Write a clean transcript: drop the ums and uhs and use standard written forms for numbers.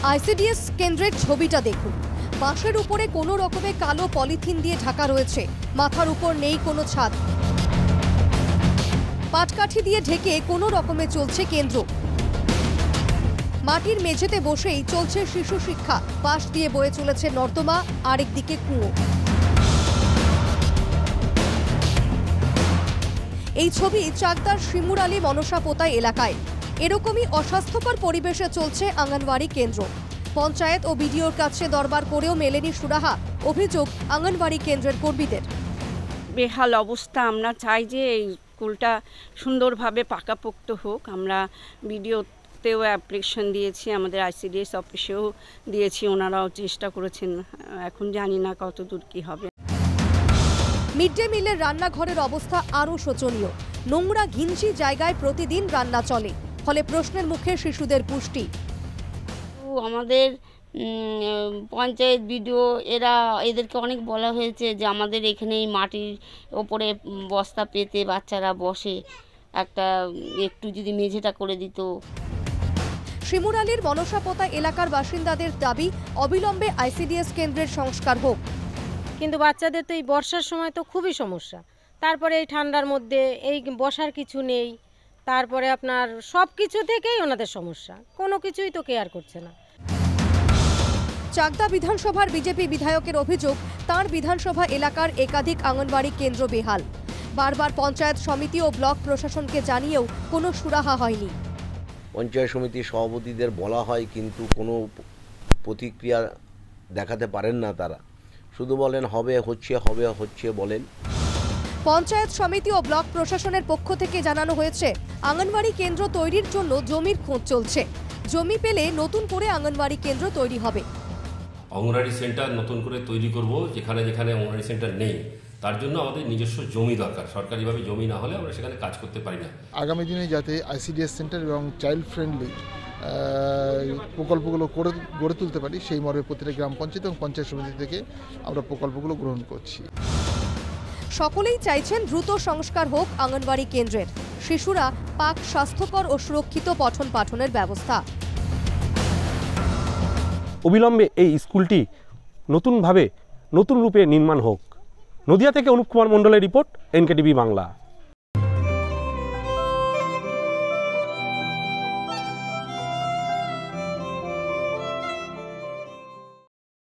ICDS কেন্দ্রের ছবিটা দেখুন। বাঁশের উপরে কোনো রকমে কালো পলিথিন দিয়ে ঢাকা রয়েছে, মাথার উপর নেই কোনো ছাদ, পাটকাঠি দিয়ে ঢেকে কোনো রকমে চলছে কেন্দ্র। মাটির মেঝেতে বসেই চলছে শিশু শিক্ষা, পাশ দিয়ে বয়ে চলেছে নর্দমা, আরেকদিকে কুয়ো। এই ছবি চাকদার শিমুরালী মনসা পোতাই এলাকায়। এরকমই অস্বাস্থ্যকর পরিবেশে চলছে অঙ্গনওয়াড়ি কেন্দ্র। পঞ্চায়েত ও বিডিওর কাছে দরবার করেও মেলেনি সুরাহা। অভিযোগ অঙ্গনওয়াড়ি কেন্দ্রের কর্মীদের। বেহাল অবস্থা। আমরা চাই যে এই স্কুলটা সুন্দরভাবে পাকাপোক্ত হোক। আমরা বিডিওতেও অ্যাপ্লিকেশন দিয়েছি, আমাদের আইসিডিএস অফিসেও দিয়েছি, ওনারাও চেষ্টা করেছেন। এখন জানি না কত দূর কী হবে। মিড ডে মিলের রান্নাঘরের অবস্থা আরও শোচনীয়। নোংরা ঘিঞ্জি জায়গায় প্রতিদিন রান্না চলে, ফলে প্রশ্নের মুখে শিশুদের পুষ্টি। আমাদের পঞ্চায়েত বিডিও এদেরকে অনেক বলা হয়েছে যে আমাদের এখানে এই মাটির ওপরে বস্তা পেতে বাচ্চারা বসে, একটু যদি মেঝেটা করে দিত। শিমুরালীর মনসা পোতাই এলাকার বাসিন্দাদের দাবি অবিলম্বে আইসিডিএস কেন্দ্রের সংস্কার হোক। কিন্তু বাচ্চাদের তো এই বর্ষার সময় তো খুবই সমস্যা, তারপরে এই ঠান্ডার মধ্যে এই বসার কিছু নেই, তারপরে আপনার সব কিছু থেকেই ওনাদের সমস্যা, কোনো কিছুই তো কেয়ার করছে না। চাকদা বিধানসভার বিজেপি বিধায়কের অভিযোগ, তার বিধানসভা এলাকার একাধিক অঙ্গনওয়াড়ি কেন্দ্র বেহাল। বারবার পঞ্চায়েত সমিতি ও ব্লক প্রশাসনকে জানিয়েও কোনো সুরাহা হয়নি। পঞ্চায়েত সমিতির সভাপতিদের বলা হয়, কিন্তু কোনো প্রতিক্রিয়া দেখাতে পারেন না তারা, শুধু বলেন হবে হচ্ছে বলেন। পঞ্চায়েত সমিতি ও ব্লক প্রশাসনের পক্ষ থেকে জানানো হয়েছে অঙ্গনওয়াড়ি কেন্দ্র তৈরির জন্য জমির খোঁজ চলছে। জমি পেলে নতুন করে অঙ্গনওয়াড়ি কেন্দ্র তৈরি হবে। অঙ্গনওয়াড়ি সেন্টার নতুন করে তৈরি করব, যেখানে যেখানে অঙ্গনওয়াড়ি সেন্টার নেই তার জন্য আমাদের নিজস্ব জমি দরকার। সরকারিভাবে জমি না হলে আমরা সেখানে কাজ করতে পারি না। আগামী দিনে যাতে আইসিডিএস সেন্টার এবং চাইল্ড ফ্রেন্ডলি প্রকল্পগুলো গড়ে তুলতে পারি, সেই মর্মে প্রতিটা গ্রাম পঞ্চায়েত এবং পঞ্চায়েত সমিতি থেকে আমরা প্রকল্পগুলো গ্রহণ করছি। সকলেই চাইছেন দ্রুত সংস্কার হোক অঙ্গনওয়াড়ি কেন্দ্রের। শিশুরা পাক স্বাস্থ্যকর ও সুরক্ষিত পঠন পাঠনের ব্যবস্থা। অবিলম্বে এই স্কুলটি নতুন রূপে নির্মাণ হোক। নদিয়া থেকে অনুপ কুমার মণ্ডলের রিপোর্ট, এনকেটিভি বাংলা।